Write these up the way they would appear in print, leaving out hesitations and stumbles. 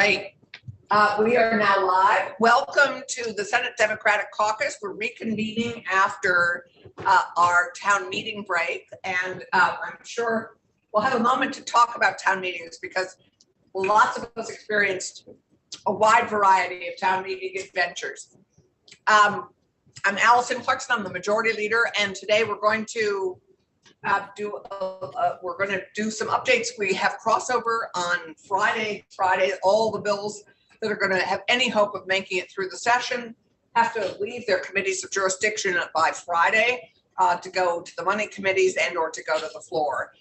Right. We are now live. Welcome to the Senate Democratic Caucus. We're reconvening after our town meeting break, and I'm sure we'll have a moment to talk about town meetings because lots of us experienced a wide variety of town meeting adventures. I'm Allison Clarkson. I'm the majority leader, and today we're going to do some updates. We have crossover on Friday. All the bills that are going to have any hope of making it through the session have to leave their committees of jurisdiction by Friday to go to the money committees and or to go to the floor.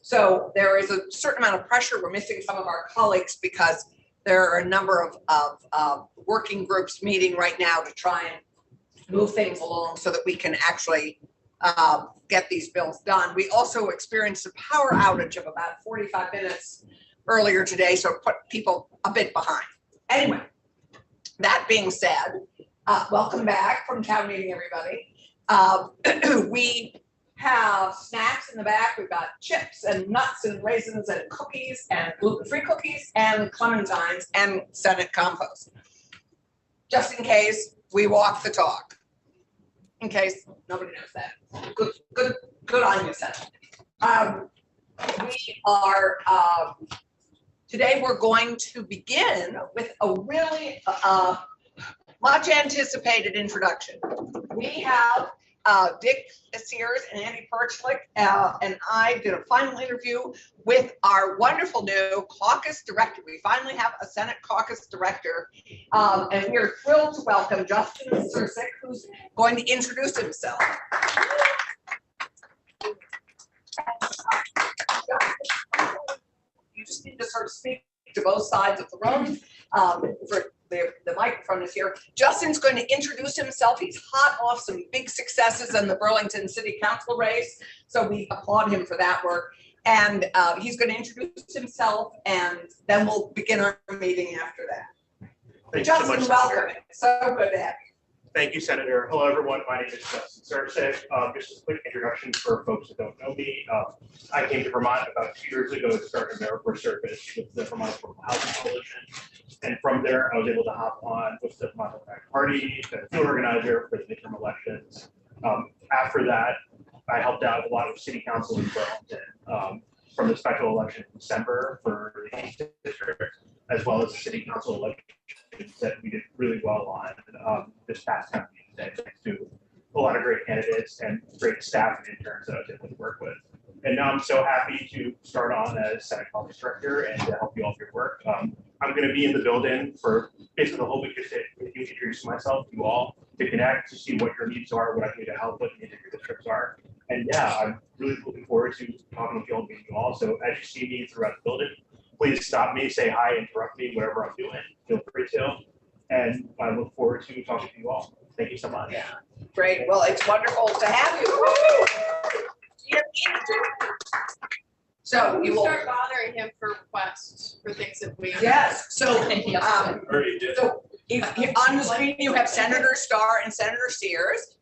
So there is a certain amount of pressure. We're missing some of our colleagues because there are a number of working groups meeting right now to try and move things along so that we can actually get these bills done. We also experienced a power outage of about 45 minutes earlier today, so it put people a bit behind. Anyway, that being said, welcome back from town meeting, everybody. We have snacks in the back. We've got chips and nuts and raisins and cookies and gluten-free cookies and clementines and Senate compost. Just in case we walk the talk. In case nobody knows that. Good on you, Senate. We are today we're going to begin with a really much anticipated introduction. We have Dick Sears and Andy Perchlik and I did a final interview with our wonderful new caucus director. We finally have a Senate caucus director, and we are thrilled to welcome Justin Sursik, who's going to introduce himself. You just need to sort of speak to both sides of the room. For the microphone is here. Justin's going to introduce himself. He's hot off some big successes in the Burlington City Council race, so we applaud him for that work. And he's going to introduce himself, and then we'll begin our meeting after that. Thank Justin, you so much, welcome. Senator. It's so good to have you. Thank you, Senator. Hello, everyone. My name is Justin Sursik. Just a quick introduction for folks that don't know me. I came to Vermont about 2 years ago to start AmeriCorps service with the Vermont Affordable Housing Coalition. And from there, I was able to hop on with the Vermont Democratic Party, the field organizer for the midterm elections. After that, I helped out a lot of city council in Burlington from the special election in December for the 8th district, as well as the city council elections that we did really well on this past time today, thanks to a lot of great candidates and great staff and interns that I was able to work with. And now I'm so happy to start on as Senate Caucus Director and to help you all with your work. I'm going to be in the building for basically the whole week just to introduce myself to you all, to connect, to see what your needs are, what I can do to help, what the needs of your districts are. And yeah, I'm really looking forward to talking with you all and meeting you all. So as you see me throughout the building, please stop me, say hi, interrupt me, whatever I'm doing. Feel free to. And I look forward to talking to you all. Thank you so much. Yeah, great. Well, it's wonderful to have you. So you will start bothering him for requests for things that we. Yes. So, Already did. so on the screen you have Senator Starr and Senator Sears,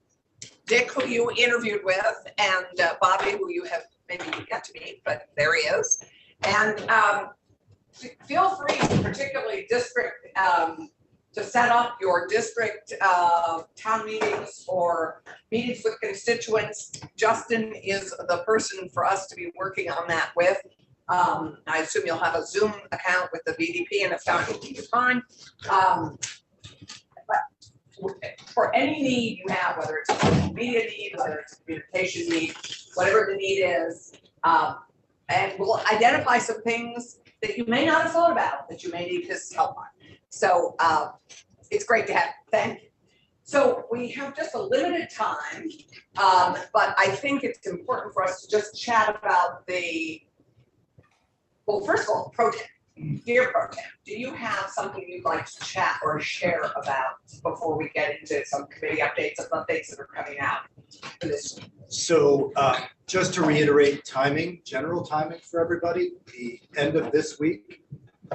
Dick, who you interviewed with, and Bobby, who you have maybe yet to meet, but there he is. And feel free, particularly district, to set up your district town meetings or meetings with constituents. Justin is the person for us to be working on that with. I assume you'll have a Zoom account with the BDP, and if not, you'll keep it fine. But for any need you have, whether it's a social media need, whether it's a communication need, whatever the need is, and we'll identify some things that you may not have thought about that you may need his help on. So it's great to have. Thank you. So we have just a limited time, but I think it's important for us to just chat about well, first of all, Pro Tem. Dear Pro Tem, do you have something you'd like to chat or share about before we get into some committee updates and updates that are coming out for this? So just to reiterate timing, general timing for everybody, the end of this week,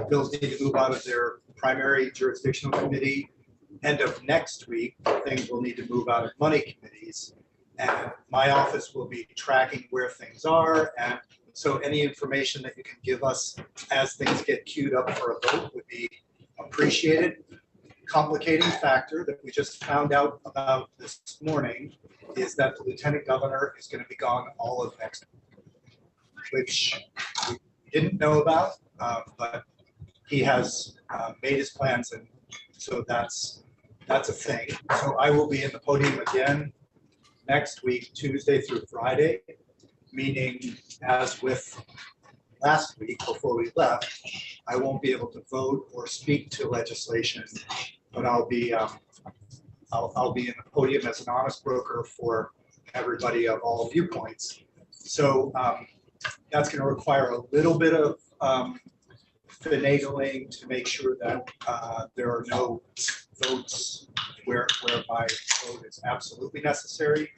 bills need to move out of their primary jurisdictional committee. End of next week, things will need to move out of money committees. And my office will be tracking where things are. And so any information that you can give us as things get queued up for a vote would be appreciated. Complicating factor that we just found out about this morning is that the lieutenant governor is going to be gone all of next week, which we didn't know about, but he has made his plans, and so that's a thing. So I will be in the podium again next week, Tuesday through Friday, meaning as with last week before we left, I won't be able to vote or speak to legislation, but I'll be in the podium as an honest broker for everybody of all viewpoints. So that's going to require a little bit of finagling to make sure that there are no votes where my vote is absolutely necessary,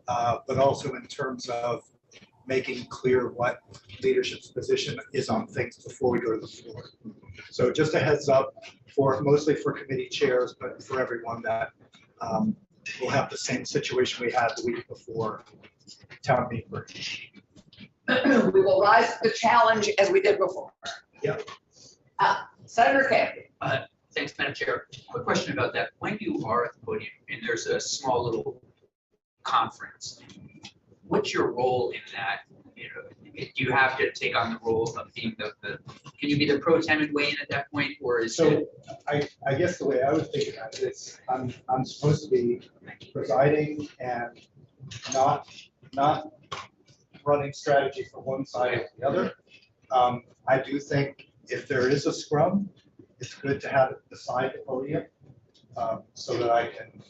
but also in terms of making clear what leadership's position is on things before we go to the floor. So just a heads up mostly for committee chairs, but for everyone that we'll have the same situation we had the week before town meeting. We will rise to the challenge as we did before. Yep. Senator Kennedy. Thanks, Madam Chair. Quick question about that. When you are at the podium and there's a small little conference, what's your role in that? You know, do you have to take on the role of being can you be the pro tem and weigh in at that point, or is it? So I guess the way I would think about it is I'm supposed to be presiding and not running strategy for one side or the other. I do think if there is a scrum, it's good to have it beside the podium so that I can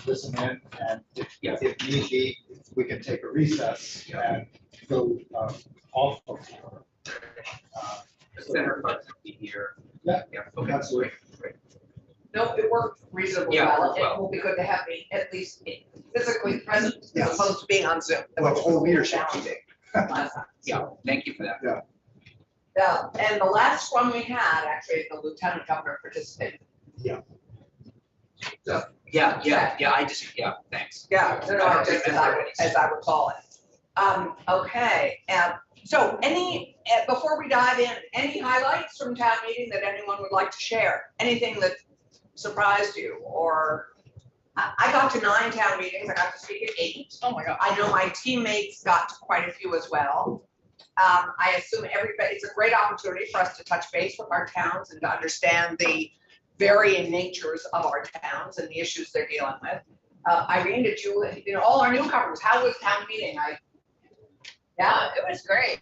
listen in, and if need be, we can take a recess and go off of The center part will be here. Yeah. Okay. Absolutely. Great. No, it worked reasonably Yeah, well. it worked well. It will be good to have me at least physically present as Yes. opposed to being on Zoom. Well, whole leadership. Challenging last time. Yeah, thank you for that. And the last one we had, actually, the lieutenant governor participated. Yeah, thanks. Yeah, no, just as I recall it. Okay, so before we dive in, any highlights from town meeting that anyone would like to share? Anything that surprised you, or I got to 9 town meetings, I got to speak at 8. Oh my God. I know my teammates got to quite a few as well. I assume it's a great opportunity for us to touch base with our towns and to understand the varying natures of our towns and the issues they're dealing with. Irene, did you all our newcomers, how was town meeting? It was great.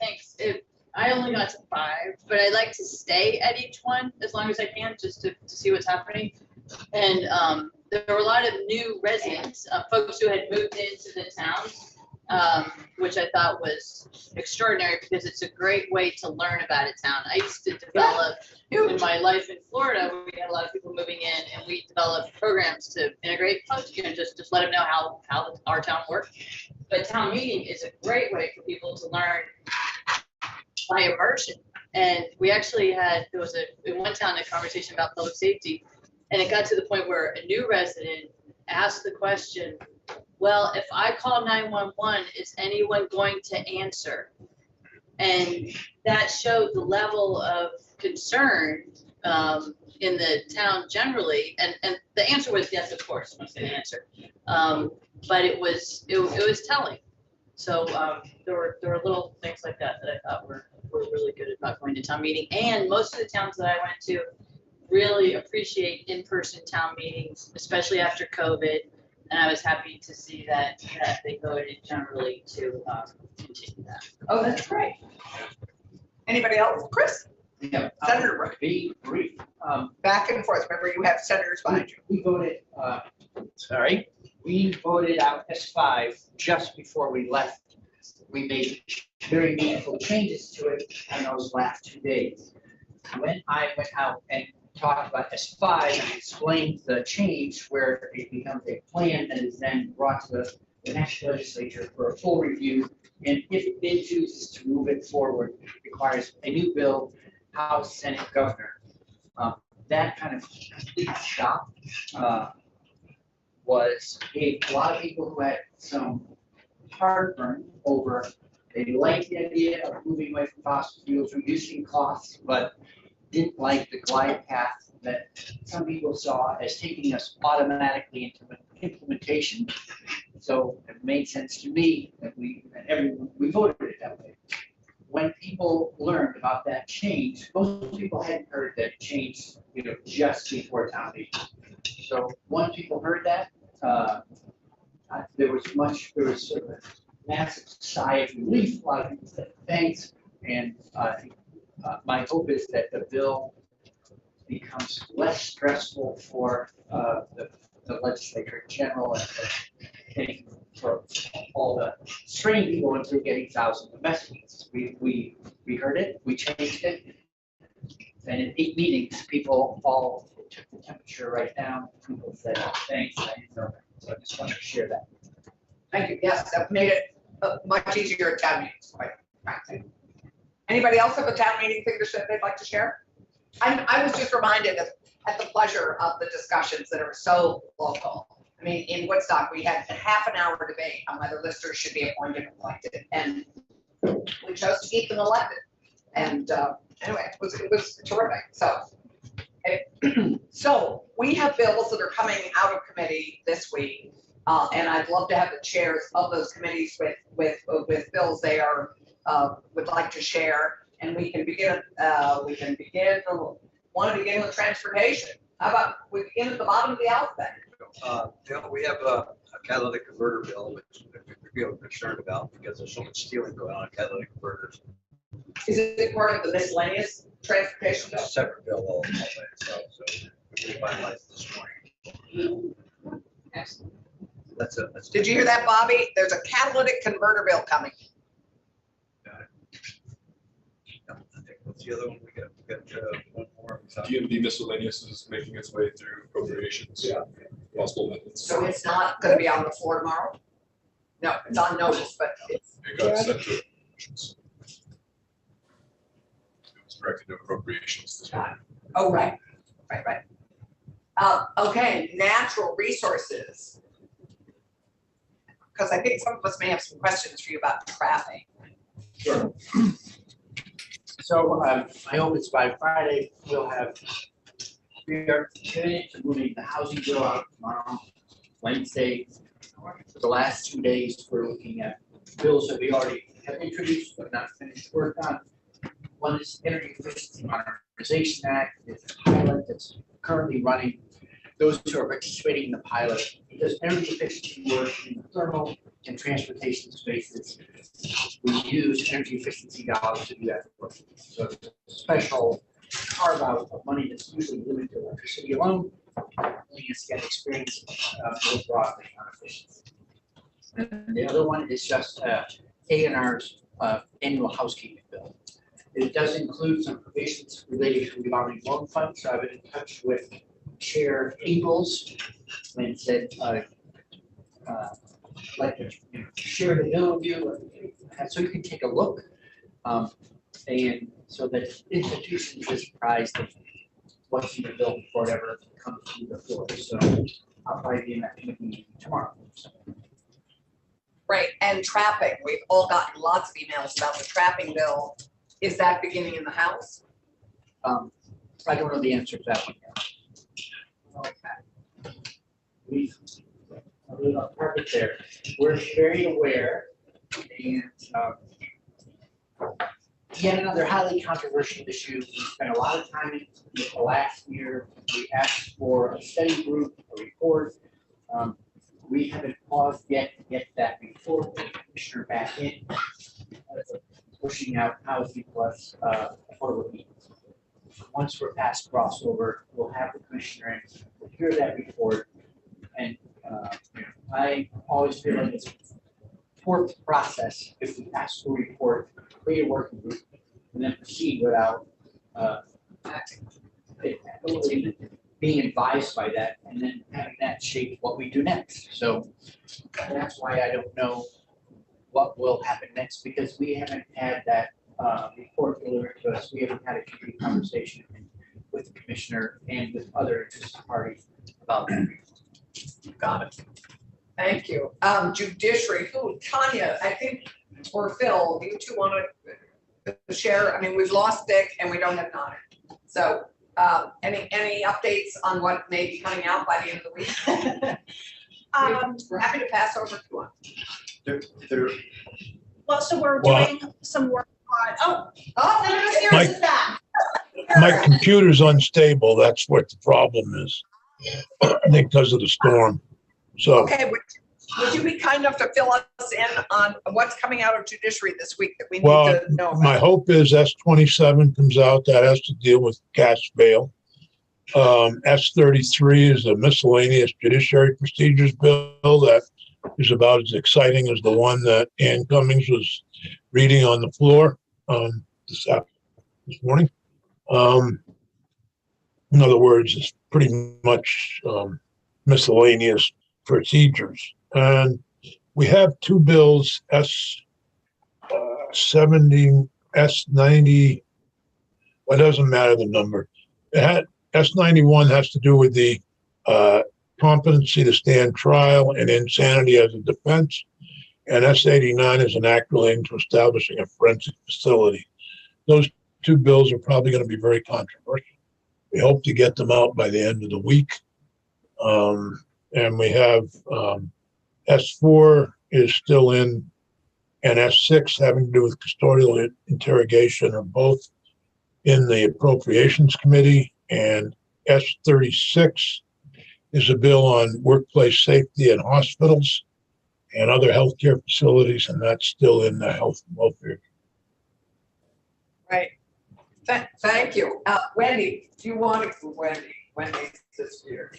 Thanks. I only got to 5, but I like to stay at each one as long as I can, just to see what's happening. And there were a lot of new residents, folks who had moved into the town, which I thought was extraordinary because it's a great way to learn about a town. I used to develop in my life in Florida, we had a lot of people moving in, and we developed programs to integrate folks, just let them know how our town works. But town meeting is a great way for people to learn by immersion. And we actually in one town, a conversation about public safety, and it got to the point where a new resident asked the question, well, if I call 911, is anyone going to answer? And that showed the level of concern in the town generally. And the answer was yes, of course, once they answer. But it was telling. So there were little things like that I thought were really good about going to town meeting. And most of the towns that I went to really appreciate in-person town meetings, especially after COVID. And I was happy to see that they voted generally to continue that. Oh, that's great. Anybody else? Chris? Yeah, Senator Brooke. be brief. Back and forth. Remember, you have senators behind you. We voted, we voted out S5 just before we left. We made very meaningful changes to it in those last 2 days. When I went out and talked about S5 and explained the change where it becomes a plan that is then brought to the next legislature for a full review. And if it chooses to move it forward, it requires a new bill, House, Senate, Governor. That kind of complete stop gave a lot of people who had some heartburn over, they liked the idea of moving away from fossil fuels, reducing costs, but didn't like the glide path that some people saw as taking us automatically into implementation. So it made sense to me that we voted it that way. When people learned about that change, most people hadn't heard that change, just before town meeting. So once people heard that, there was sort of a massive sigh of relief. A lot of people said thanks, and my hope is that the bill becomes less stressful for the legislature in general and for all the straining people going through getting thousands of messages. We heard it, we changed it, and in 8 meetings, people all took the temperature right down. People said, thanks, I didn't know that. So I just wanted to share that. Thank you. Yes, that made it much easier at town meetings, quite frankly. Anybody else have a town meeting thing that they'd like to share? I was just reminded at the pleasure of the discussions that are so local. I mean, in Woodstock, we had a half an hour debate on whether listers should be appointed or elected, and we chose to keep them elected. And anyway, it was terrific. So we have bills that are coming out of committee this week, and I'd love to have the chairs of those committees with bills they are would like to share, and we can begin. Want to begin with transportation? How about we begin at the bottom of the alphabet? We have a catalytic converter bill, which we feel concerned about because there's so much stealing going on in catalytic converters. Is it part of the miscellaneous transportation bill? It's a separate bill all by itself, so we finalized this morning. Yes. That's. Did you hear that, Bobby? There's a catalytic converter bill coming. I think what's the other one we got? We got one more. DMV miscellaneous is making its way through appropriations. Yeah. Possible methods. So it's not going to be on the floor tomorrow? No, it's on notice, but it's. It got sent to appropriations. It was directed to appropriations this morning. Oh, right. Okay, natural resources. Because I think some of us may have some questions for you about traffic. Sure. So I hope it's by Friday, we are committed to moving the housing bill out tomorrow, Wednesday. For the last 2 days, we're looking at bills that we already have introduced but not finished work on. One is Energy Efficiency Modernization Act. It's a pilot that's currently running. Those who are participating in the pilot, because energy efficiency work in thermal and transportation spaces, we use energy efficiency dollars to do that work. So it's a special carve out of money that's usually limited to electricity alone, letting us get experience more broadly on efficiency. And the other one is just A&R's annual housekeeping bill. It does include some provisions related to revolving loan funds. So I've been in touch with Chair Ingalls and said, like to share the bill with you, so you can take a look, and so that institutions are surprised at what's in the bill before it ever comes to the floor. So I'll probably be in that meeting tomorrow. Right, and trapping. We've all gotten lots of emails about the trapping bill. Is that beginning in the House? I don't know the answer to that one yet. Okay. We've perfect there. We're very aware, and yet another highly controversial issue. We spent a lot of time in the last year. We asked for a study group, a report. We haven't paused yet to get that report, the commissioner back in, pushing out housing plus affordable needs. Once we're past crossover, we'll have the commissioner in, we'll hear that report, and I always feel like it's fourth process if we ask for a report, create a working group, and then proceed without being advised by that, and then having that shape what we do next. So that's why I don't know what will happen next, because we haven't had that report delivered to us. We haven't had a community conversation with the commissioner and with other interested parties about that. Got it. Thank you. Judiciary, who, Tanya, I think, or Phil, you two want to share? I mean, we've lost Dick and we don't have Nana. So, any updates on what may be coming out by the end of the week? We're happy to pass over to one. There, Well, so we're Well- doing some work on, Senator Sears Mike- is back. My computer's unstable. That's what the problem is. I think because of the storm. So Okay, would you be kind enough to fill us in on what's coming out of judiciary this week that we need Well, to know my about? hope is S27 comes out. That has to deal with cash bail. S33 is a miscellaneous judiciary procedures bill that is about as exciting as the one that Ann Cummings was reading on the floor this morning. In other words, it's pretty much miscellaneous procedures. And we have two bills, S70, S90. Well, it doesn't matter the number. S91 has to do with the competency to stand trial and insanity as a defense. And S89 is an act relating to establishing a forensic facility. Those two bills are probably going to be very controversial. We hope to get them out by the end of the week. And we have S4 is still in, and S6 having to do with custodial interrogation are both in the Appropriations Committee. And S36 is a bill on workplace safety in hospitals and other healthcare facilities, and that's still in the Health and Welfare. Right. Thank you. Wendy, do you want to, Wendy's this year?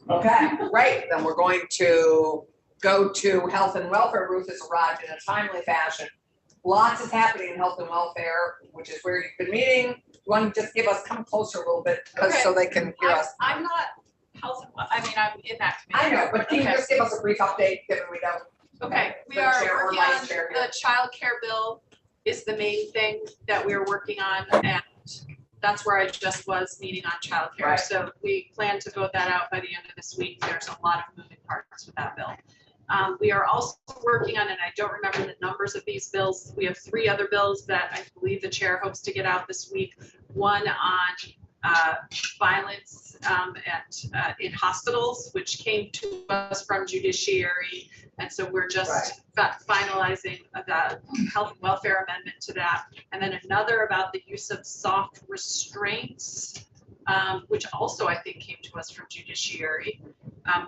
Okay, great. Then we're going to go to Health and Welfare. Ruth has arrived in a timely fashion. Lots is happening in Health and Welfare, which is where you've been meeting. You want to just come closer a little bit because so they can hear us. I'm not health, I'm in that I committee. know, but can you Okay. just give us a brief update, given we don't? Okay, we The are chair or working vice on, chair the here. childcare bill is the main thing that we're working on, and that's where I just was meeting on childcare. Right. So we plan to vote that out by the end of this week. There's a lot of moving parts with that bill. We are also working on, and I don't remember the numbers of these bills, we have 3 other bills that I believe the chair hopes to get out this week. One on violence in hospitals, which came to us from judiciary. And so we're just finalizing the health and welfare amendment to that. And then another about the use of soft restraints, which also I think came to us from judiciary.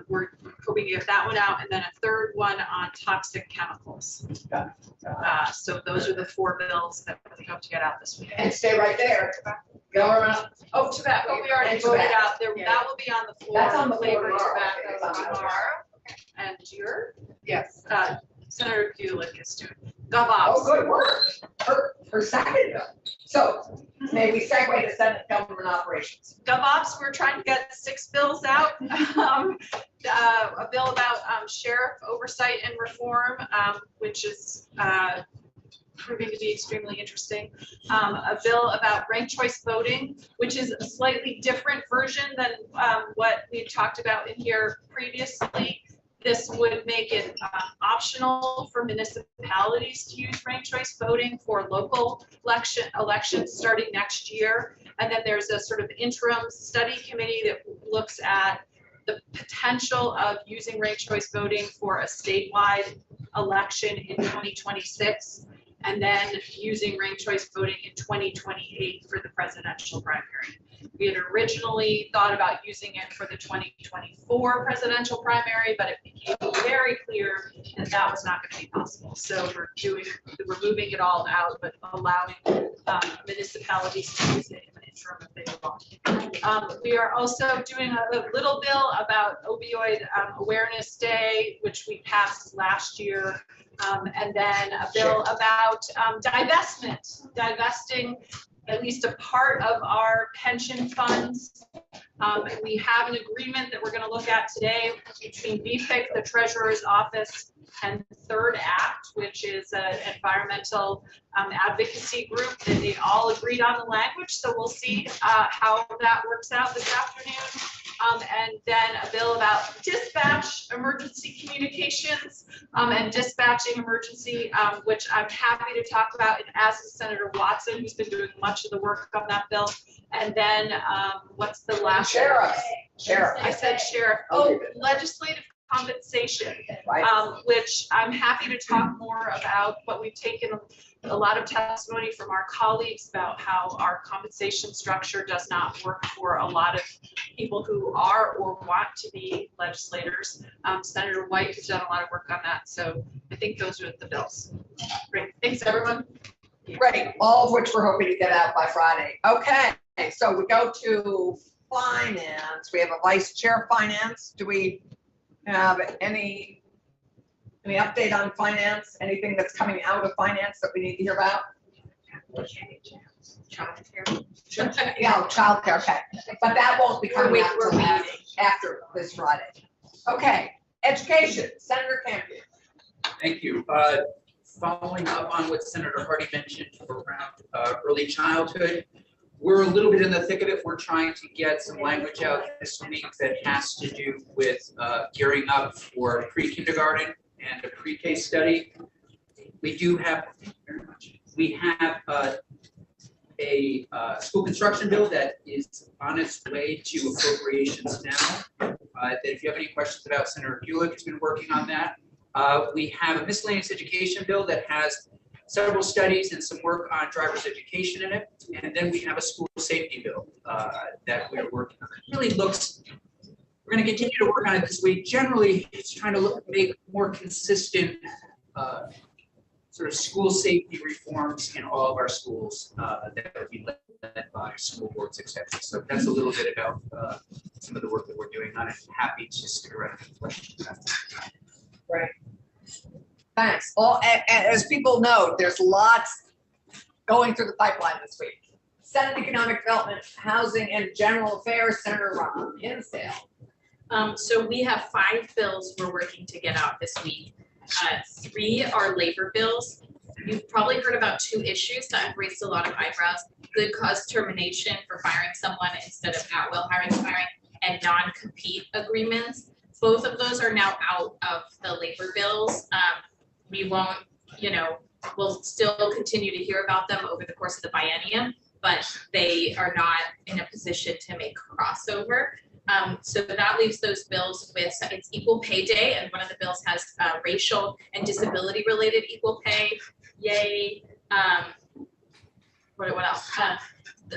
We're hoping to get that one out. And then a third one on toxic chemicals. So those are the 4 bills that we hope to get out this week. And stay right there. Government. Oh, tobacco, we already And voted tobacco. out, that will be on the floor. That's on the floor Flavored tomorrow. tobacco Okay, it's on tomorrow. And your, Yes. Senator Kulik is doing, Oh, GovOps. good work. Her second bill. So may we segue to Senate government operations? GovOps, we're trying to get 6 bills out. A bill about sheriff oversight and reform, which is proving to be extremely interesting. A bill about ranked choice voting, which is a slightly different version than what we talked about in here previously. This would make it optional for municipalities to use ranked choice voting for local elections starting next year. And then there's a sort of interim study committee that looks at the potential of using ranked choice voting for a statewide election in 2026, and then using ranked choice voting in 2028 for the presidential primary. We had originally thought about using it for the 2024 presidential primary, but it became very clear that that was not going to be possible. So we're moving it all out, but allowing municipalities to use it in the interim if they want. We are also doing a little bill about opioid awareness day, which we passed last year. And then a bill about divesting at least a part of our pension funds. We have an agreement that we're going to look at today between BPIC, the Treasurer's Office, and Third Act, which is an environmental advocacy group, and they all agreed on the language. So we'll see how that works out this afternoon. And then a bill about dispatch emergency communications, and dispatching emergency, which I'm happy to talk about, and as is Senator Watson, who's been doing much of the work on that bill. And then, what's the last? Sheriff. I said sheriff. Oh, legislative compensation, Right. which I'm happy to talk more about, but we've taken a lot of testimony from our colleagues about how our compensation structure does not work for a lot of people who are or want to be legislators. Senator White has done a lot of work on that, so I think those are the bills. Great, thanks everyone. Great, all of which we're hoping to get out by Friday. Okay, so we go to finance. We have a vice chair of finance. Do we have any update on finance? Anything that's coming out of finance that we need to hear about? Yeah, childcare, okay. But that won't be coming out until after this Friday. Okay, education, Senator Campion. Thank you. Following up on what Senator Hardy mentioned around early childhood, we're a little bit in the thick of it. We're trying to get some language out this week that has to do with gearing up for pre-kindergarten and a pre-K study. We do have, a school construction bill that is on its way to appropriations now. That if you have any questions about, Senator Gulick has been working on that. We have a miscellaneous education bill that has several studies and some work on driver's education in it. And then we have a school safety bill that we're working on. It really looks, we're going to continue to work on it this week. Generally, it's trying to make more consistent sort of school safety reforms in all of our schools that would be led by school boards, et cetera. So that's a little bit about some of the work that we're doing on it. Happy to stick around for questions. Right. Thanks. Well, as people know, there's lots going through the pipeline this week. Senate Economic Development, Housing and General Affairs, Senator Ron Hinsdale. So we have 5 bills we're working to get out this week. 3 are labor bills. You've probably heard about 2 issues that have raised a lot of eyebrows: good cause termination for firing someone instead of at-will hiring and firing, and non-compete agreements. Both of those are now out of the labor bills. We won't, we'll still continue to hear about them over the course of the biennium, but they are not in a position to make crossover. So that leaves those bills with, it's equal pay day, and one of the bills has racial and disability related equal pay. Yay. What else?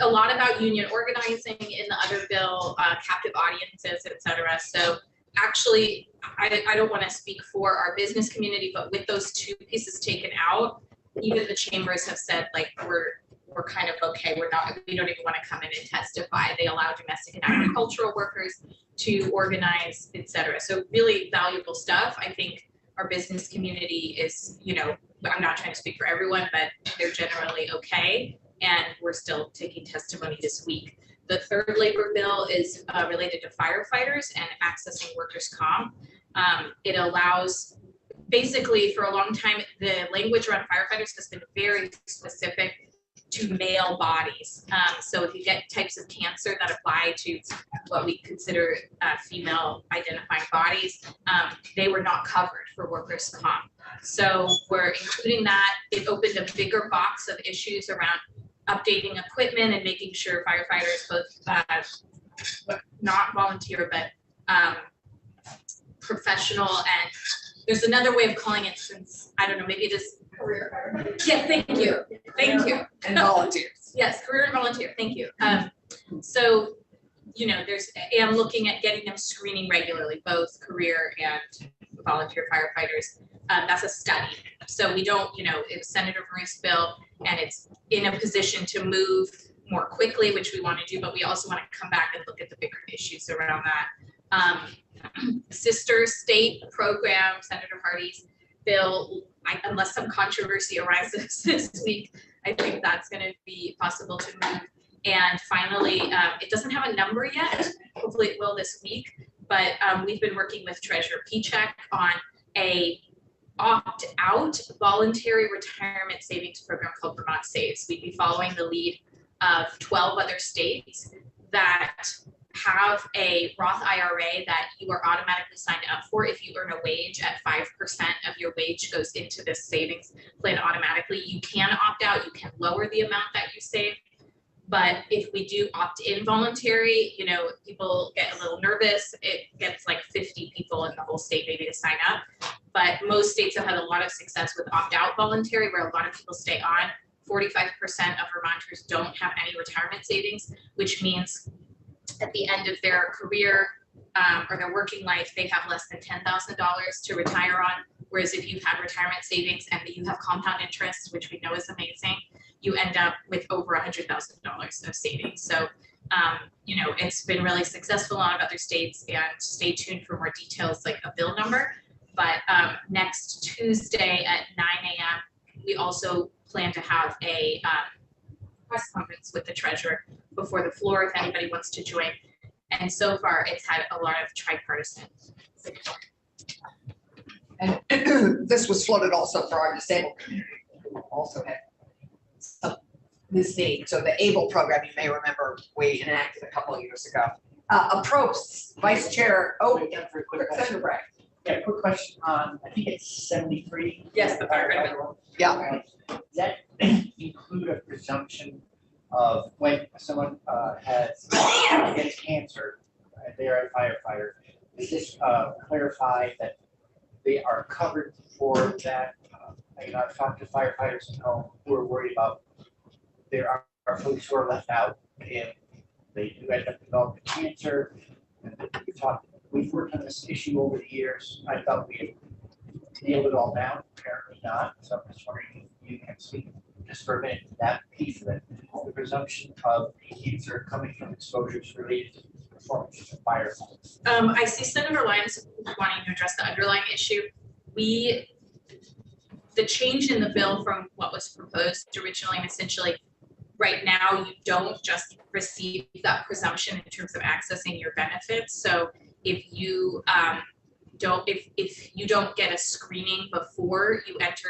A lot about union organizing in the other bill, captive audiences, et cetera. So actually, I don't want to speak for our business community, but with those 2 pieces taken out, even the chambers have said, like, we're kind of okay. We don't even want to come in and testify. They allow domestic and agricultural workers to organize, et cetera. So really valuable stuff. I think our business community is, I'm not trying to speak for everyone, but they're generally okay. And we're still taking testimony this week. The 3rd labor bill is related to firefighters and accessing workers' comp. It allows, basically, for a long time, the language around firefighters has been very specific to male bodies. So if you get types of cancer that apply to what we consider female identifying bodies, they were not covered for workers' comp. So we're including that. It opened a bigger box of issues around updating equipment and making sure firefighters, both not volunteer, but professional, and there's another way of calling it, since, I don't know, maybe it is career firefighter. Yeah, thank you. And volunteers. Yes, career and volunteer, thank you. So, I'm looking at getting them screening regularly, both career and volunteer firefighters. That's a study. So we don't, it's Senator Maru's bill, and it's in a position to move more quickly, which we want to do, but we also want to come back and look at the bigger issues around that. Sister state program, Senator Hardy's bill, unless some controversy arises this week, I think that's going to be possible to move. And finally, it doesn't have a number yet. Hopefully it will this week, but we've been working with Treasurer Pichek on a opt-out voluntary retirement savings program called Vermont Saves. We'd be following the lead of 12 other states that have a Roth IRA that you are automatically signed up for. If you earn a wage at 5% of your wage goes into this savings plan automatically. You can opt out, you can lower the amount that you save. But if we do opt in voluntary, you know, people get a little nervous. It gets like 50 people in the whole state maybe to sign up. But most states have had a lot of success with opt out voluntary, where a lot of people stay on. 45% of Vermonters don't have any retirement savings, which means at the end of their career or their working life, they have less than $10,000 to retire on. Whereas if you've had retirement savings and you have compound interest, which we know is amazing, you end up with over $100,000 of savings. So, you know, it's been really successful in a lot of other states, and stay tuned for more details like a bill number. But next Tuesday at 9 a.m., we also plan to have a press conference with the treasurer before the floor if anybody wants to join. And so far, it's had a lot of tripartisan support. And this was floated also for our disabled community, who also had this need. So the ABLE program, you may remember, we enacted a couple of years ago. Approves Vice Chair, For a quick question. Senator Bragg. Yeah, quick question on, I think it's 73. Yes, the firefighter bill. Yeah. Does that include a presumption of when someone gets cancer, they're a firefighter? Does this clarify that they are covered for that? You know, I've talked to firefighters at home who are worried about there are folks who are left out if they do end up developing cancer. And we've worked on this issue over the years. I thought we had nailed it all down, apparently not. So I'm just wondering if you can speak just for a minute to that piece of it, the presumption of cancer coming from exposures related to performance of fire. I see Senator Lyons wanting to address the underlying issue. The change in the bill from what was proposed originally, and essentially right now you don't just receive that presumption in terms of accessing your benefits. So if you if you don't get a screening before you enter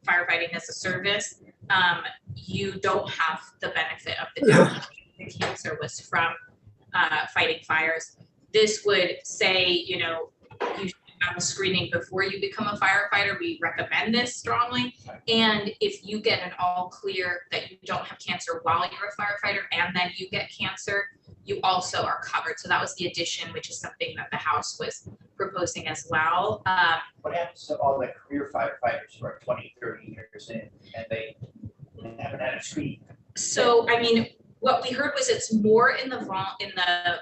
firefighting as a service, you don't have the benefit of the cancer was from fighting fires. This would say, you know, you should have a screening before you become a firefighter. We recommend this strongly. And if you get an all clear that you don't have cancer while you're a firefighter and then you get cancer, you also are covered. So that was the addition, which is something that the House was proposing as well. What happens to all the career firefighters who are 20, 30 years in and they haven't had a screening? So, I mean, what we heard was it's more in the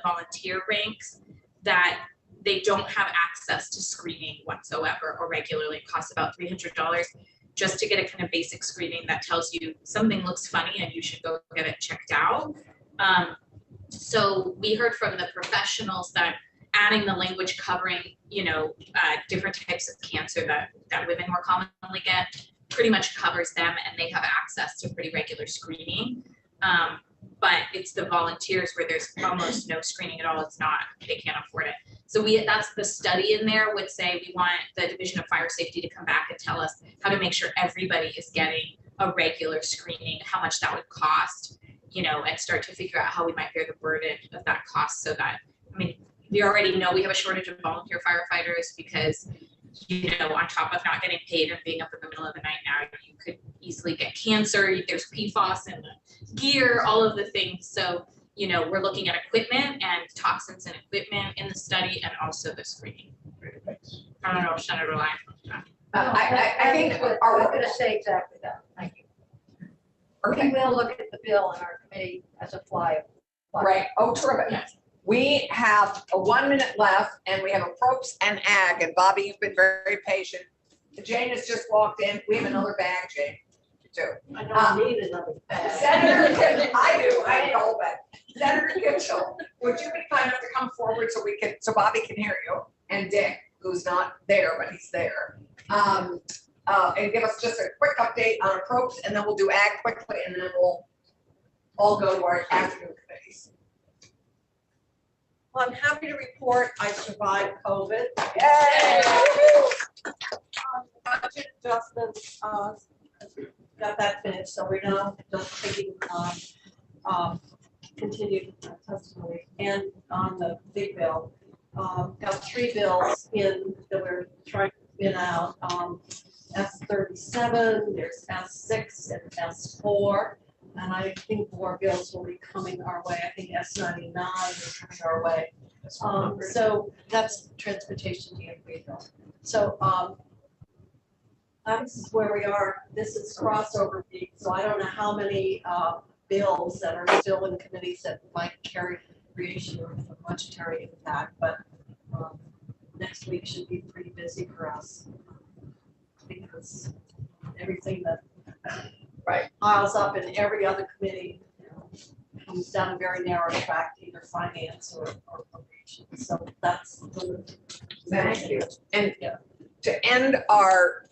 volunteer ranks that they don't have access to screening whatsoever or regularly. It costs about $300 just to get a kind of basic screening that tells you something looks funny and you should go get it checked out. So we heard from the professionals that adding the language covering, you know, different types of cancer that women more commonly get pretty much covers them, and they have access to pretty regular screening. But it's the volunteers where there's almost no screening at all. It's not, they can't afford it. So that's the study in there would say we want the Division of Fire Safety to come back and tell us how to make sure everybody is getting a regular screening, how much that would cost, you know, and start to figure out how we might bear the burden of that cost. So that, I mean, we already know we have a shortage of volunteer firefighters because, you know, on top of not getting paid and being up in the middle of the night now, you could easily get cancer. There's PFAS in the gear, all of the things. So, you know, we're looking at equipment and toxins and equipment in the study and also the screening. I don't know if Senator Lyons wants to. I think I'm going to say exactly that. Thank you. Okay. We will look at the bill in our committee as a flyer. Right. Oh, terrific. Yes. We have a 1 minute left and we have a props and ag, and Bobby, you've been very patient. Jane has just walked in. We have another bag, Jane, too. I don't need another bag. Senator Kitchell, I need a whole bag. Senator Kitchell, would you be kind enough to come forward so Bobby can hear you, and Dick, who's not there, but he's there. And give us just a quick update on props, and then we'll do ag quickly, and then we'll all go to our afternoon committees. Well, I'm happy to report I survived COVID. Yay! Budget adjustments, got that finished, so we're now just taking continued testimony and on the big bill. Got 3 bills in that we're trying to spin out. S37, there's S6 and S4. And I think more bills will be coming our way. I think S99 is coming our way. So that's transportation DMV bill. So this is where we are. This is crossover week, so I don't know how many bills that are still in committees that might carry creation of a budgetary impact, but next week should be pretty busy for us because everything that piles up in every other committee, comes down a very narrow track, either finance or appropriation. So that's. Thank you. And to end our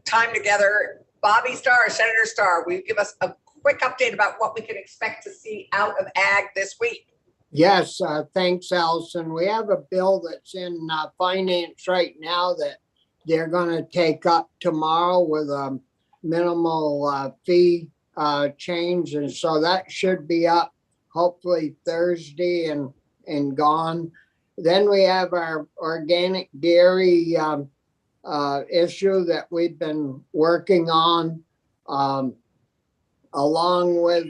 time together, Bobby Starr, Senator Starr, will you give us a quick update about what we can expect to see out of ag this week? Yes, thanks, Allison. We have a bill that's in finance right now that they're going to take up tomorrow with a minimal fee change. And so that should be up hopefully Thursday and gone. Then we have our organic dairy issue that we've been working on, along with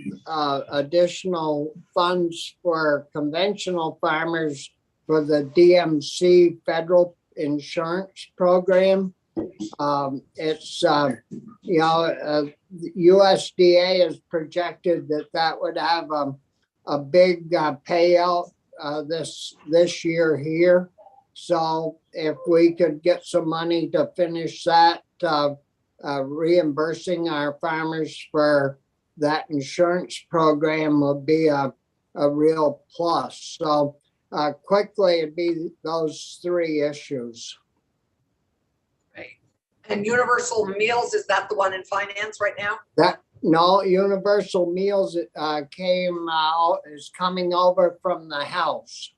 additional funds for conventional farmers for the DMC federal insurance program. It's, USDA has projected that would have a big payout this year here. So if we could get some money to finish that, reimbursing our farmers for that insurance program would be a real plus. So quickly, it'd be those 3 issues. And universal meals, is that the one in finance right now? No, universal meals is coming over from the House.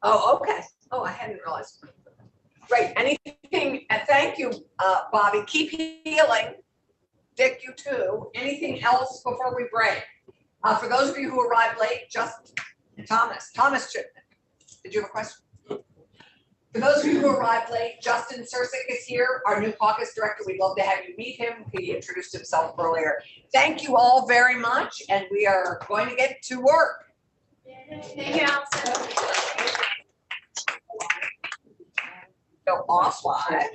Oh, okay. Oh, I hadn't realized. Great. Anything, thank you, Bobby. Keep healing. Dick, you too. Anything else before we break? For those of you who arrived late, Thomas Chipman, did you have a question? For those of you who arrived late, Justin Sursick is here, our new caucus director. We'd love to have you meet him. He introduced himself earlier. Thank you all very much, and we are going to get to work. Thank you, Allison. Go off live.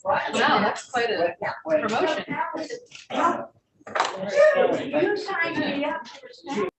Wow, that's quite a promotion. You signed me up for